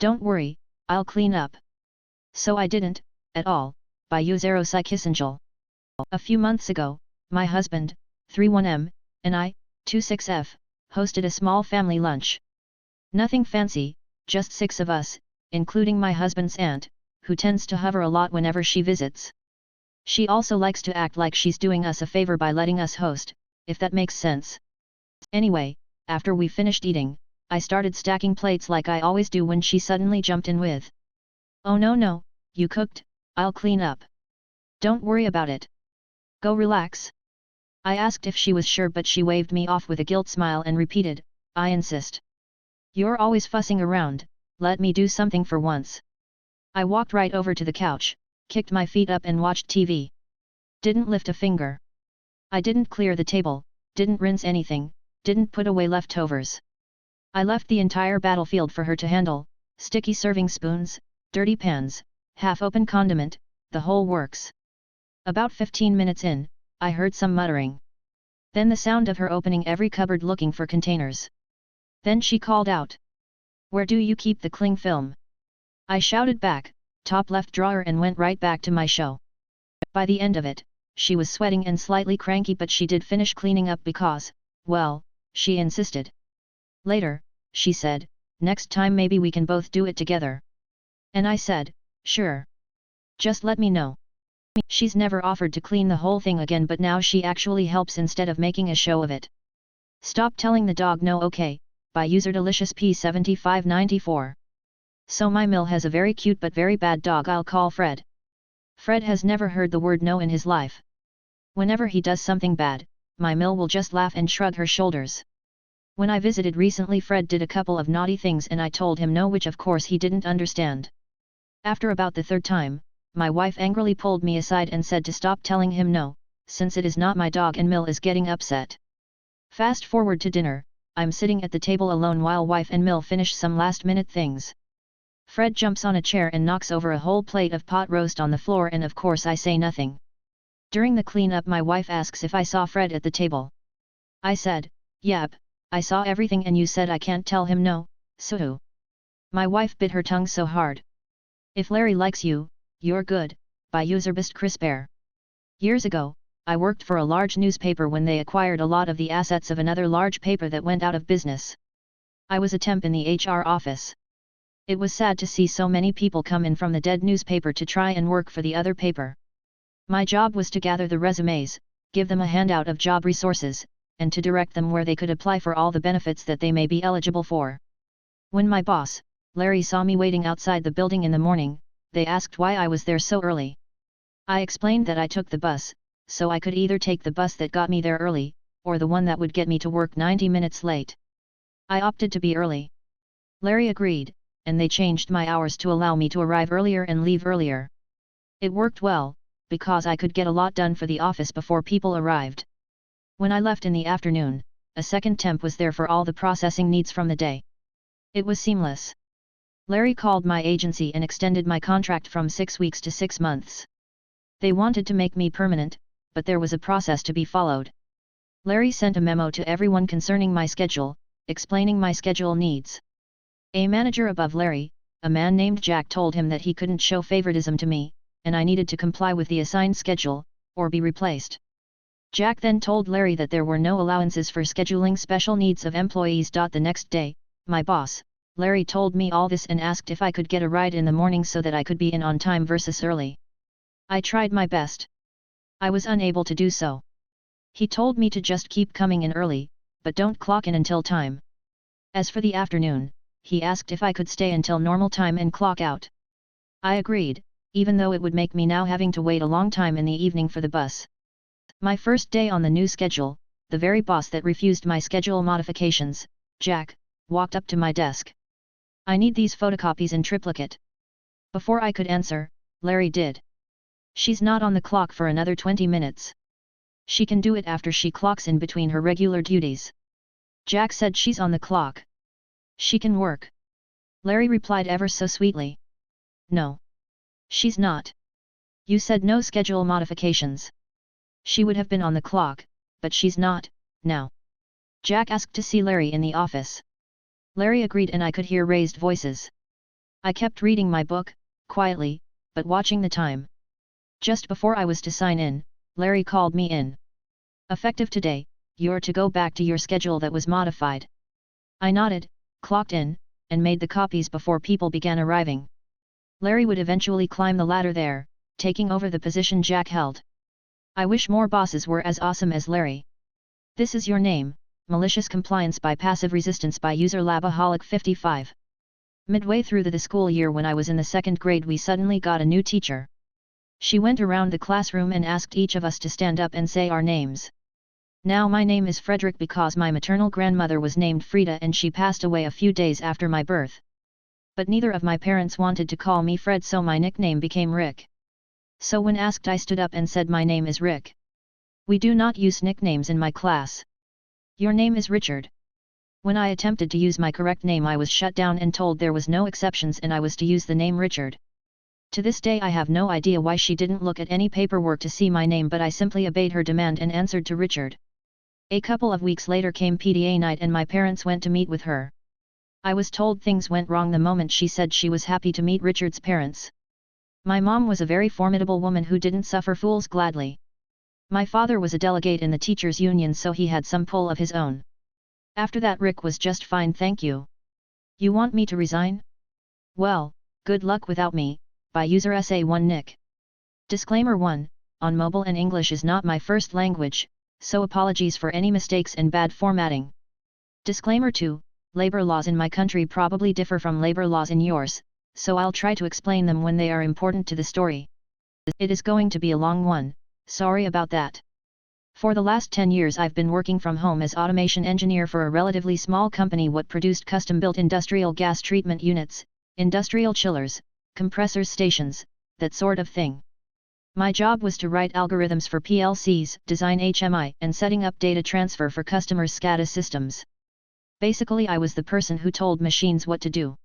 Don't worry, I'll clean up. So I didn't, at all, by MaliciousCompliance. A few months ago, my husband, 31M, and I, 26F, hosted a small family lunch. Nothing fancy, just 6 of us, including my husband's aunt, who tends to hover a lot whenever she visits. She also likes to act like she's doing us a favor by letting us host, if that makes sense. Anyway, after we finished eating, I started stacking plates like I always do when she suddenly jumped in with, "Oh no, you cooked, I'll clean up. Don't worry about it. Go relax." I asked if she was sure, but she waved me off with a guilt smile and repeated, "I insist. You're always fussing around, let me do something for once." I walked right over to the couch, kicked my feet up and watched TV. Didn't lift a finger. I didn't clear the table, didn't rinse anything, didn't put away leftovers. I left the entire battlefield for her to handle, sticky serving spoons, dirty pans, half-open condiment, the whole works. About 15 minutes in, I heard some muttering. Then the sound of her opening every cupboard looking for containers. Then she called out, "Where do you keep the cling film?" I shouted back, "Top left drawer," and went right back to my show. By the end of it, she was sweating and slightly cranky, but she did finish cleaning up because, well, she insisted. Later, she said, "Next time maybe we can both do it together." And I said, "Sure. Just let me know." She's never offered to clean the whole thing again, but now she actually helps instead of making a show of it. Stop telling the dog no. Okay, by user Delicious P7594. So my Mill has a very cute but very bad dog I'll call Fred. Fred has never heard the word no in his life. Whenever he does something bad, my Mill will just laugh and shrug her shoulders. When I visited recently, Fred did a couple of naughty things and I told him no, which of course he didn't understand. After about the 3rd time, my wife angrily pulled me aside and said to stop telling him no, since it is not my dog and Mill is getting upset. Fast forward to dinner, I'm sitting at the table alone while wife and Mill finish some last-minute things. Fred jumps on a chair and knocks over a whole plate of pot roast on the floor, and of course I say nothing. During the cleanup, my wife asks if I saw Fred at the table. I said, "Yep, I saw everything and you said I can't tell him no, so." My wife bit her tongue so hard. "If Larry likes you, you're good," by user Best Crispair. Years ago, I worked for a large newspaper when they acquired a lot of the assets of another large paper that went out of business. I was a temp in the HR office. It was sad to see so many people come in from the dead newspaper to try and work for the other paper. My job was to gather the resumes, give them a handout of job resources, and to direct them where they could apply for all the benefits that they may be eligible for. When my boss, Larry, saw me waiting outside the building in the morning, they asked why I was there so early. I explained that I took the bus, so I could either take the bus that got me there early, or the one that would get me to work 90 minutes late. I opted to be early. Larry agreed, and they changed my hours to allow me to arrive earlier and leave earlier. It worked well, because I could get a lot done for the office before people arrived. When I left in the afternoon, a second temp was there for all the processing needs from the day. It was seamless. Larry called my agency and extended my contract from 6 weeks to 6 months. They wanted to make me permanent, but there was a process to be followed. Larry sent a memo to everyone concerning my schedule, explaining my schedule needs. A manager above Larry, a man named Jack, told him that he couldn't show favoritism to me, and I needed to comply with the assigned schedule, or be replaced. Jack then told Larry that there were no allowances for scheduling special needs of employees. The next day, my boss, Larry, told me all this and asked if I could get a ride in the morning so that I could be in on time versus early. I tried my best. I was unable to do so. He told me to just keep coming in early, but don't clock in until time. As for the afternoon, he asked if I could stay until normal time and clock out. I agreed, even though it would make me now having to wait a long time in the evening for the bus. My first day on the new schedule, the very boss that refused my schedule modifications, Jack, walked up to my desk. "I need these photocopies in triplicate." Before I could answer, Larry did. "She's not on the clock for another 20 minutes. She can do it after she clocks in between her regular duties." Jack said, "She's on the clock. She can work." Larry replied ever so sweetly. "No. She's not. You said no schedule modifications. She would have been on the clock, but she's not, now." Jack asked to see Larry in the office. Larry agreed and I could hear raised voices. I kept reading my book, quietly, but watching the time. Just before I was to sign in, Larry called me in. Effective today, you're to go back to your schedule that was modified. I nodded, clocked in, and made the copies before people began arriving. Larry would eventually climb the ladder there, taking over the position Jack held. I wish more bosses were as awesome as Larry. This is your name, Malicious Compliance by Passive Resistance by user Labaholic55. Midway through the school year when I was in the 2nd grade we suddenly got a new teacher. She went around the classroom and asked each of us to stand up and say our names. Now my name is Frederick because my maternal grandmother was named Frida and she passed away a few days after my birth. But neither of my parents wanted to call me Fred, so my nickname became Rick. So when asked I stood up and said my name is Rick. We do not use nicknames in my class. Your name is Richard. When I attempted to use my correct name I was shut down and told there was no exceptions and I was to use the name Richard. To this day I have no idea why she didn't look at any paperwork to see my name, but I simply obeyed her demand and answered to Richard. A couple of weeks later came PTA night and my parents went to meet with her. I was told things went wrong the moment she said she was happy to meet Richard's parents. My mom was a very formidable woman who didn't suffer fools gladly. My father was a delegate in the teachers' union, so he had some pull of his own. After that Rick was just fine, thank you. You want me to resign? Well, good luck without me, by user SA1 Nick. Disclaimer 1, on mobile and English is not my first language, so apologies for any mistakes and bad formatting. Disclaimer 2, labor laws in my country probably differ from labor laws in yours, so I'll try to explain them when they are important to the story. It is going to be a long one, sorry about that. For the last 10 years I've been working from home as automation engineer for a relatively small company what produced custom-built industrial gas treatment units, industrial chillers, compressor stations, that sort of thing. My job was to write algorithms for PLCs, design HMI, and setting up data transfer for customers' SCADA systems. Basically I was the person who told machines what to do.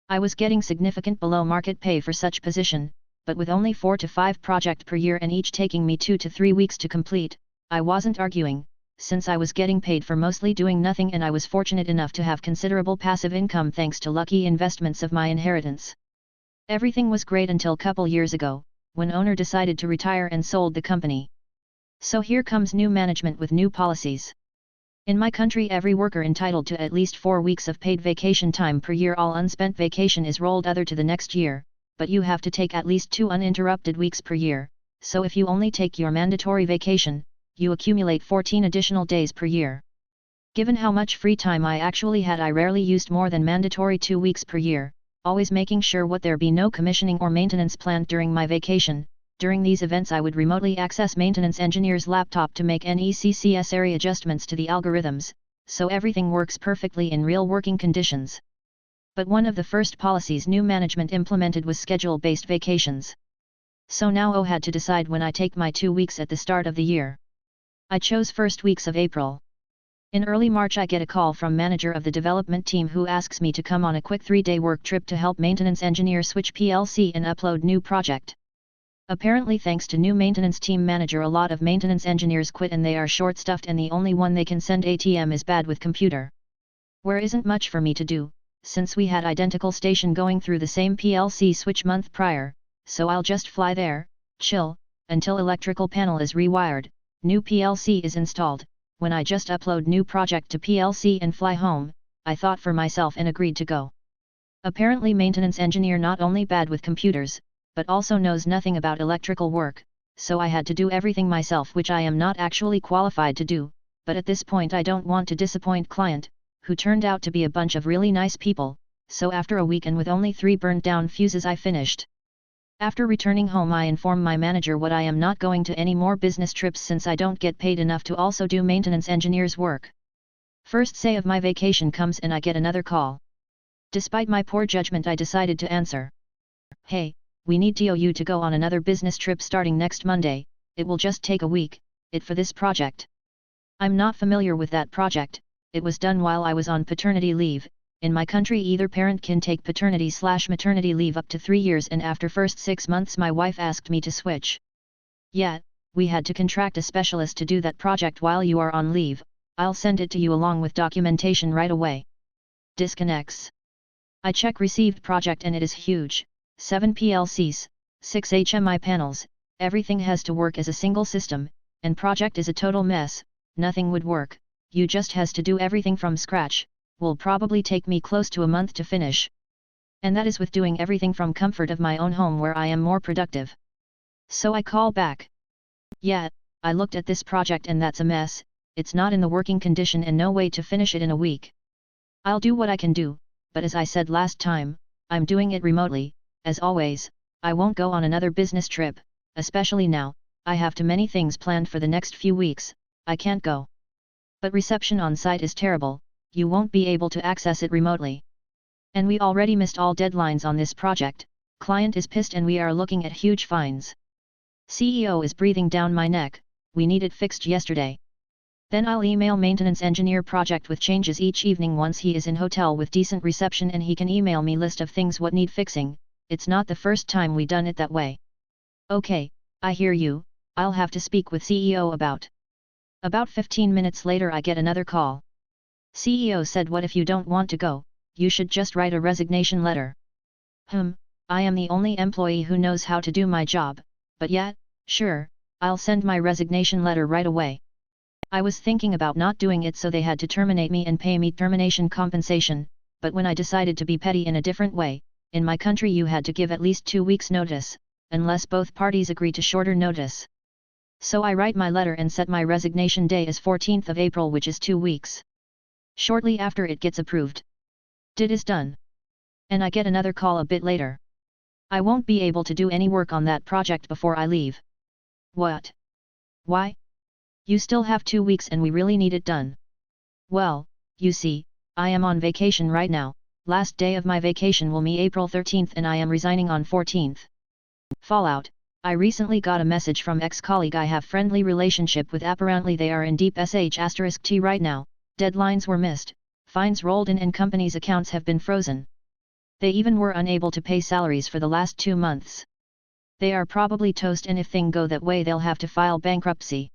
I was getting significant below market pay for such position, but with only 4 to 5 projects per year and each taking me 2 to 3 weeks to complete, I wasn't arguing, since I was getting paid for mostly doing nothing and I was fortunate enough to have considerable passive income thanks to lucky investments of my inheritance. Everything was great until couple years ago, when owner decided to retire and sold the company. So here comes new management with new policies. In my country every worker entitled to at least 4 weeks of paid vacation time per year. All unspent vacation is rolled other to the next year, but you have to take at least 2 uninterrupted weeks per year, so if you only take your mandatory vacation, you accumulate 14 additional days per year. Given how much free time I actually had, I rarely used more than mandatory 2 weeks per year, always making sure what there be no commissioning or maintenance planned during my vacation. During these events I would remotely access maintenance engineer's laptop to make necessary adjustments to the algorithms, so everything works perfectly in real working conditions. But one of the first policies new management implemented was schedule-based vacations. So now I had to decide when I take my 2 weeks at the start of the year. I chose first weeks of April. In early March I get a call from manager of the development team who asks me to come on a quick 3-day work trip to help maintenance engineer switch PLC and upload new project. Apparently thanks to new maintenance team manager a lot of maintenance engineers quit and they are short-staffed and the only one they can send ATM is bad with computer. Where isn't much for me to do, since we had identical station going through the same PLC switch month prior, so I'll just fly there, chill, until electrical panel is rewired, new PLC is installed. When I just upload new project to PLC and fly home, I thought for myself and agreed to go. Apparently maintenance engineer not only bad with computers, but also knows nothing about electrical work, so I had to do everything myself, which I am not actually qualified to do, but at this point I don't want to disappoint client, who turned out to be a bunch of really nice people, so after a week and with only 3 burnt down fuses I finished. After returning home I inform my manager what I am not going to any more business trips since I don't get paid enough to also do maintenance engineer's work. First say of my vacation comes and I get another call. Despite my poor judgment I decided to answer. Hey, we need you to go on another business trip starting next Monday, it will just take a week, for this project. I'm not familiar with that project, it was done while I was on paternity leave. In my country either parent can take paternity/maternity leave up to 3 years and after first 6 months my wife asked me to switch. Yeah, we had to contract a specialist to do that project while you are on leave, I'll send it to you along with documentation right away. Disconnects. I check received project and it is huge, 7 PLCs, 6 HMI panels, everything has to work as a single system, and project is a total mess, nothing would work, you just has to do everything from scratch, will probably take me close to a month to finish. And that is with doing everything from comfort of my own home where I am more productive. So I call back. Yeah, I looked at this project and that's a mess, it's not in the working condition and no way to finish it in a week. I'll do what I can do, but as I said last time, I'm doing it remotely, as always, I won't go on another business trip, especially now, I have too many things planned for the next few weeks, I can't go. But reception on site is terrible, you won't be able to access it remotely. And we already missed all deadlines on this project, client is pissed and we are looking at huge fines. CEO is breathing down my neck, we need it fixed yesterday. Then I'll email maintenance engineer project with changes each evening once he is in hotel with decent reception and he can email me list of things what need fixing, it's not the first time we done it that way. Okay, I hear you, I'll have to speak with CEO about. About 15 minutes later I get another call. CEO said what if you don't want to go, you should just write a resignation letter. I am the only employee who knows how to do my job, but yeah, sure, I'll send my resignation letter right away. I was thinking about not doing it so they had to terminate me and pay me termination compensation, but when I decided to be petty in a different way, in my country you had to give at least 2 weeks notice, unless both parties agree to shorter notice. So I write my letter and set my resignation day as 14th of April, which is 2 weeks. Shortly after it gets approved. Did is done. And I get another call a bit later. I won't be able to do any work on that project before I leave. What? Why? You still have 2 weeks and we really need it done. Well, you see, I am on vacation right now, last day of my vacation will be April 13th and I am resigning on 14th. Fallout, I recently got a message from ex-colleague I have friendly relationship with, apparently they are in deep sh*t right now, deadlines were missed, fines rolled in and companies' accounts have been frozen. They even were unable to pay salaries for the last 2 months. They are probably toast and if things go that way they'll have to file bankruptcy.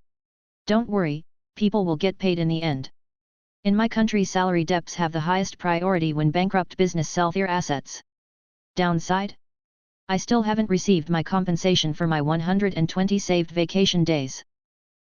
Don't worry, people will get paid in the end. In my country salary debts have the highest priority when bankrupt business sell their assets. Downside? I still haven't received my compensation for my 120 saved vacation days.